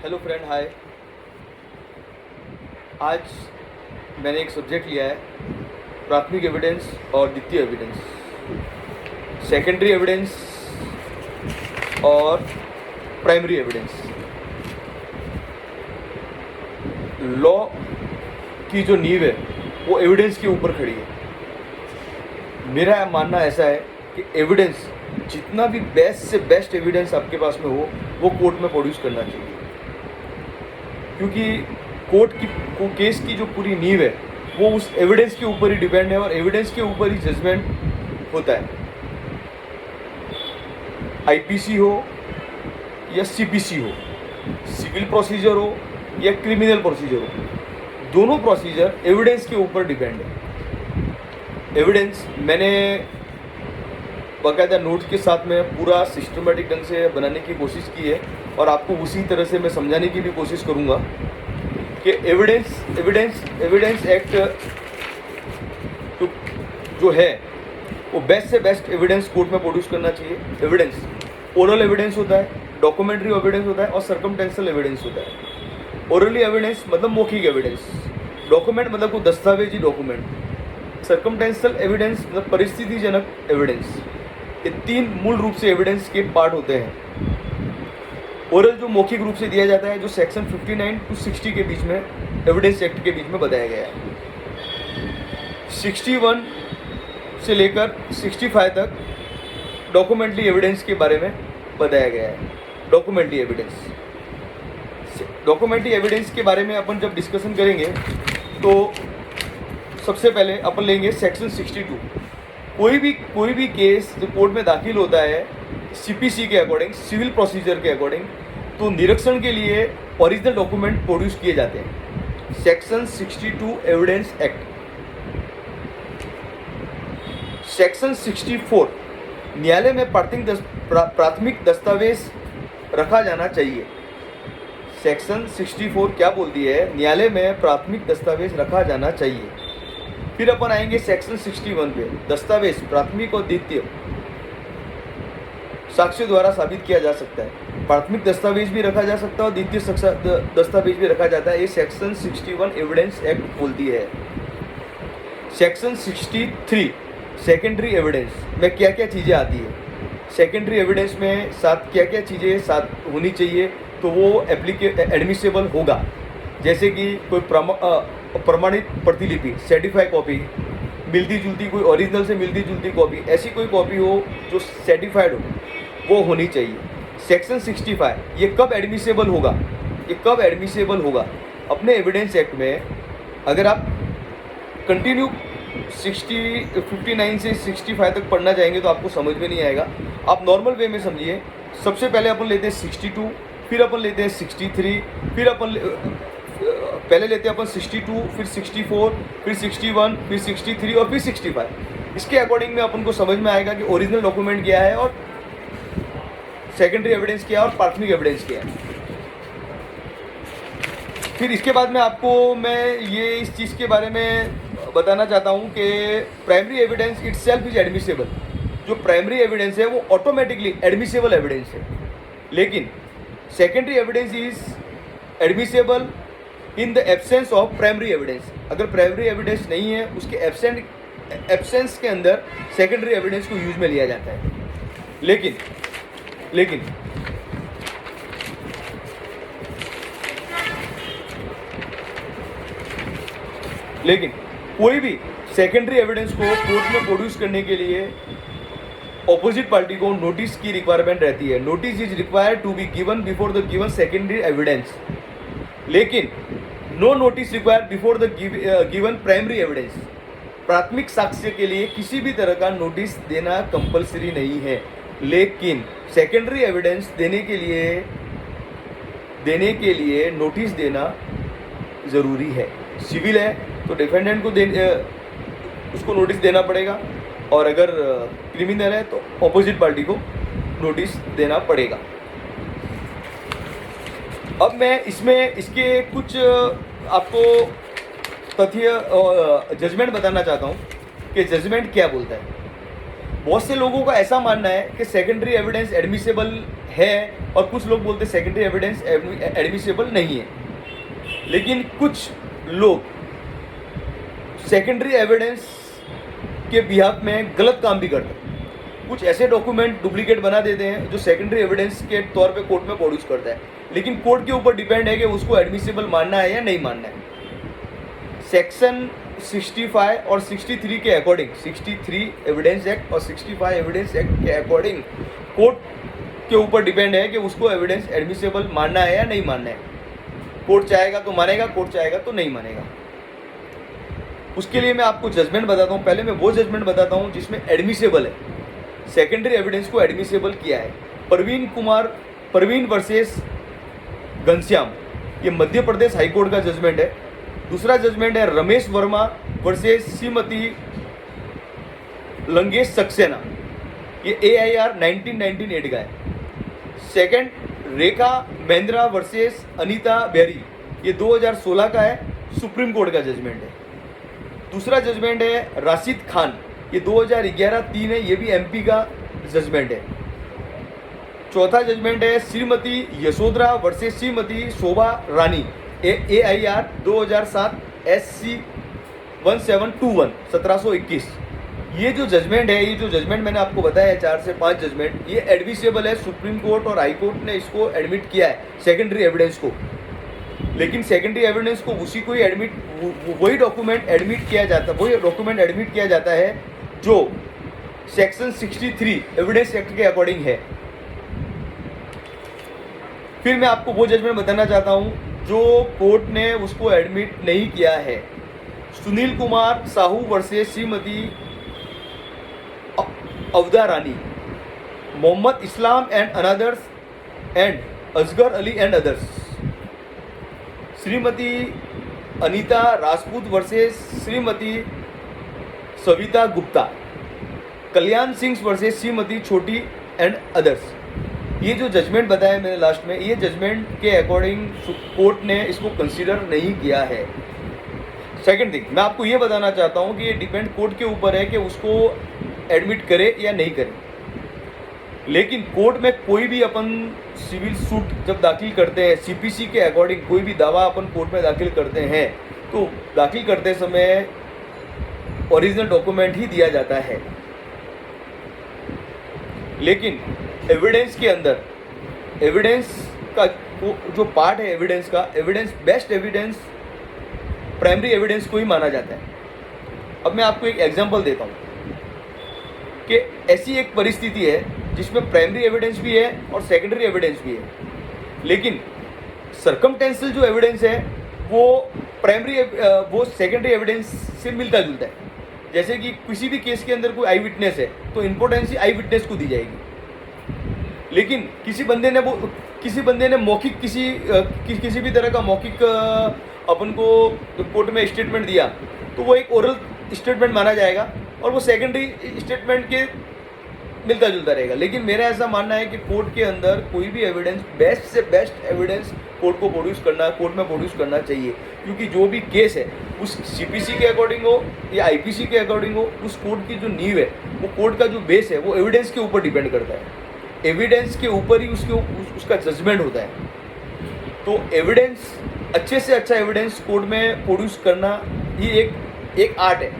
Hello friend, हाय। आज मैंने एक सब्जेक्ट लिया है, प्राथमिक एविडेंस और द्वितीय एविडेंस, सेकेंडरी एविडेंस और प्राइमरी एविडेंस। लॉ की जो नींव है वो एविडेंस के ऊपर खड़ी है। मेरा मानना ऐसा है कि एविडेंस, जितना भी बेस्ट से बेस्ट एविडेंस आपके पास में हो वो कोर्ट में प्रोड्यूस करना चाहिए, क्योंकि कोर्ट की केस की जो पूरी नींव है वो उस एविडेंस के ऊपर ही डिपेंड है और एविडेंस के ऊपर ही जजमेंट होता है। आईपीसी हो या सीपीसी हो, सिविल प्रोसीजर हो या क्रिमिनल प्रोसीजर हो, दोनों प्रोसीजर एविडेंस के ऊपर डिपेंड है। एविडेंस मैंने बाकायदा नोट्स के साथ में पूरा सिस्टमेटिक ढंग से बनाने की कोशिश की है और आपको उसी तरह से मैं समझाने की भी कोशिश करूँगा कि एविडेंस एक्ट जो है वो बेस्ट से बेस्ट एविडेंस कोर्ट में प्रोड्यूस करना चाहिए। एविडेंस ओरल एविडेंस होता है, डॉक्यूमेंट्री एविडेंस होता है और सर्कमटेंशियल एविडेंस होता है। ओरली एविडेंस मतलब मौखिक एविडेंस, डॉक्यूमेंट मतलब कोई दस्तावेजी डॉक्यूमेंट, सर्कमटेंशियल एविडेंस मतलब परिस्थितिजनक एविडेंस। ये तीन मूल रूप से एविडेंस के पार्ट होते हैं। ओरल जो मौखिक रूप से दिया जाता है, जो सेक्शन 59 to 60 के बीच में एविडेंस एक्ट के बीच में बताया गया है। 61 से लेकर 65 तक डॉक्यूमेंट्री एविडेंस के बारे में बताया गया है। डॉक्यूमेंट्री एविडेंस के बारे में अपन जब डिस्कशन करेंगे तो सबसे पहले अपन लेंगे सेक्शन 62। कोई भी केस जो कोर्ट में दाखिल होता है सीपीसी के अकॉर्डिंग, सिविल प्रोसीजर के अकॉर्डिंग, तो निरीक्षण के लिए ओरिजिनल डॉक्यूमेंट प्रोड्यूस किए जाते हैं। Section 62 evidence act. सेक्शन 64 न्यायालय में प्राथमिक दस्तावेज रखा जाना चाहिए। सेक्शन 64 क्या बोलती है? न्यायालय में प्राथमिक दस्तावेज रखा जाना चाहिए। फिर अपन आएंगे सेक्शन 61 पे, दस्तावेज प्राथमिक और द्वितीय साक्ष्य द्वारा साबित किया जा सकता है। प्राथमिक दस्तावेज भी रखा जा सकता है और द्वितीय दस्तावेज भी रखा जाता है। ये सेक्शन 61 एविडेंस एक्ट बोलती है। सेक्शन 63 सेकेंडरी एविडेंस में क्या क्या चीज़ें आती है? सेकेंडरी एविडेंस में साथ क्या क्या चीज़ें साथ होनी चाहिए तो वो एडमिसेबल होगा। जैसे कि कोई प्रमाणित प्रतिलिपि, सर्टिफाइड कॉपी, मिलती जुलती कोई ओरिजिनल से मिलती जुलती कॉपी, ऐसी कोई कॉपी हो जो सर्टिफाइड हो, वो होनी चाहिए। सेक्शन 65 ये कब एडमिसेबल होगा? अपने एविडेंस एक्ट में अगर आप कंटिन्यू 59 से 65 तक पढ़ना चाहेंगे तो आपको समझ में नहीं आएगा। आप नॉर्मल वे में समझिए। सबसे पहले अपन लेते हैं 62, फिर अपन लेते हैं 63, फिर पहले लेते हैं अपन 62, फिर 64, फिर 61, फिर 63 और फिर 65। इसके अकॉर्डिंग में अपन को समझ में आएगा कि ओरिजिनल डॉक्यूमेंट क्या है और सेकेंडरी एविडेंस क्या है और प्राथमिक एविडेंस क्या है। फिर इसके बाद में आपको मैं ये इस चीज़ के बारे में बताना चाहता हूँ कि primary evidence itself is admissible. जो प्राइमरी एविडेंस है वो ऑटोमेटिकली एडमिसेबल एविडेंस है, लेकिन secondary evidence is admissible in the absence of primary evidence. अगर प्राइमरी एविडेंस नहीं है, उसके एब्सेंस के अंदर सेकेंडरी एविडेंस को यूज में लिया जाता है। लेकिन कोई भी सेकेंडरी एविडेंस को कोर्ट में प्रोड्यूस करने के लिए ऑपोजिट पार्टी को नोटिस की रिक्वायरमेंट रहती है। Notice is required to be given before the given secondary evidence, लेकिन no notice required before the given primary evidence. प्राथमिक साक्ष्य के लिए किसी भी तरह का नोटिस देना कंपलसरी नहीं है, लेकिन सेकेंडरी एविडेंस देने के लिए नोटिस देना ज़रूरी है। सिविल है तो डिफेंडेंट को उसको नोटिस देना पड़ेगा, और अगर क्रिमिनल है तो ऑपोजिट पार्टी को नोटिस देना पड़ेगा। अब मैं इसके कुछ आपको तथ्य जजमेंट बताना चाहता हूँ कि जजमेंट क्या बोलता है। बहुत से लोगों का ऐसा मानना है कि सेकेंडरी एविडेंस एडमिसेबल है और कुछ लोग बोलते हैं सेकेंडरी एविडेंस एडमिसेबल नहीं है। लेकिन कुछ लोग सेकेंडरी एविडेंस के बिहाफ में गलत काम भी करते हैं। कुछ ऐसे डॉक्यूमेंट डुप्लीकेट बना देते हैं जो सेकेंडरी एविडेंस के तौर पे कोर्ट में प्रोड्यूस करता है, लेकिन कोर्ट के ऊपर डिपेंड है कि उसको एडमिसिबल मानना है या नहीं मानना है। सेक्शन 65 और 63 के अकॉर्डिंग, 63 एविडेंस एक्ट और 65 एविडेंस एक्ट के अकॉर्डिंग कोर्ट के ऊपर डिपेंड है कि उसको एविडेंस एडमिसिबल मानना है या नहीं मानना है। कोर्ट चाहेगा तो मानेगा, कोर्ट चाहेगा तो नहीं मानेगा। उसके लिए मैं आपको जजमेंट बताता हूँ। पहले मैं वो जजमेंट बताता हूँ जिसमें एडमिसेबल है, सेकेंडरी एविडेंस को एडमिसेबल किया है। परवीन वर्सेस घनश्याम, ये मध्य प्रदेश हाईकोर्ट का जजमेंट है। दूसरा जजमेंट है रमेश वर्मा वर्सेस श्रीमती लंगेश सक्सेना, ये AIR 1998 का है। सेकंड, रेखा महिंद्रा वर्सेस अनीता बेरी, ये 2016 का है, सुप्रीम कोर्ट का जजमेंट है। दूसरा जजमेंट है राशिद खान, ये 2011-3 है, ये भी MP का जजमेंट है। चौथा जजमेंट है श्रीमती यशोधरा वर्सेस श्रीमती शोभा रानी, AIR 2007 SC 1721 1721। ये जो जजमेंट है, ये जो जजमेंट मैंने आपको बताया है 4 से 5 जजमेंट, ये एडमिसेबल है। सुप्रीम कोर्ट और हाई कोर्ट ने इसको एडमिट किया है सेकेंडरी एविडेंस को। लेकिन सेकेंडरी एविडेंस को उसी को ही वही डॉक्यूमेंट एडमिट किया जाता है जो सेक्शन 63 एविडेंस एक्ट के अकॉर्डिंग है। फिर मैं आपको वो जजमेंट बताना चाहता हूँ जो कोर्ट ने उसको एडमिट नहीं किया है। Sunil Kumar Sahu versus Shrimati Avadha Rani, Mohammad Islam and others and Asgar Ali and others, Shrimati Anita Rajput versus Shrimati Savita Gupta, Kalyan Singh versus Shrimati Chhoti and others. ये जो जजमेंट बताया मैंने लास्ट में, ये जजमेंट के अकॉर्डिंग कोर्ट ने इसको कंसीडर नहीं किया है। सेकंड थिंग, मैं आपको ये बताना चाहता हूँ कि ये डिपेंड कोर्ट के ऊपर है कि उसको एडमिट करे या नहीं करे। लेकिन कोर्ट में कोई भी अपन सिविल सूट जब दाखिल करते हैं, CPC के अकॉर्डिंग कोई भी दावा अपन कोर्ट में दाखिल करते हैं तो दाखिल करते समय ओरिजिनल डॉक्यूमेंट ही दिया जाता है। लेकिन एविडेंस के अंदर, एविडेंस का जो पार्ट है एविडेंस का, evidence best evidence primary evidence को ही माना जाता है। अब मैं आपको एक एग्जांपल देता हूँ कि ऐसी एक परिस्थिति है जिसमें प्राइमरी एविडेंस भी है और सेकेंडरी एविडेंस भी है, लेकिन सर्कमटेंशियल जो एविडेंस है वो सेकेंडरी एविडेंस से मिलता जुलता है। जैसे कि किसी भी केस के अंदर कोई आई विटनेस है तो इम्पोर्टेंस आई विटनेस को दी जाएगी। लेकिन किसी बंदे ने मौखिक किसी भी तरह का मौखिक अपन को कोर्ट में स्टेटमेंट दिया तो वो एक ओरल स्टेटमेंट माना जाएगा और वो सेकेंडरी स्टेटमेंट के मिलता जुलता रहेगा। लेकिन मेरा ऐसा मानना है कि कोर्ट के अंदर कोई भी एविडेंस, बेस्ट से बेस्ट एविडेंस कोर्ट में प्रोड्यूस करना चाहिए, क्योंकि जो भी केस है उस CPC के अकॉर्डिंग हो या IPC के अकॉर्डिंग हो, उस कोर्ट की जो नींव है, वो कोर्ट का जो बेस है वो एविडेंस के ऊपर डिपेंड करता है। एविडेंस के ऊपर ही उसका जजमेंट होता है। तो एविडेंस, अच्छे से अच्छा एविडेंस कोर्ट में प्रोड्यूस करना ही एक आर्ट है।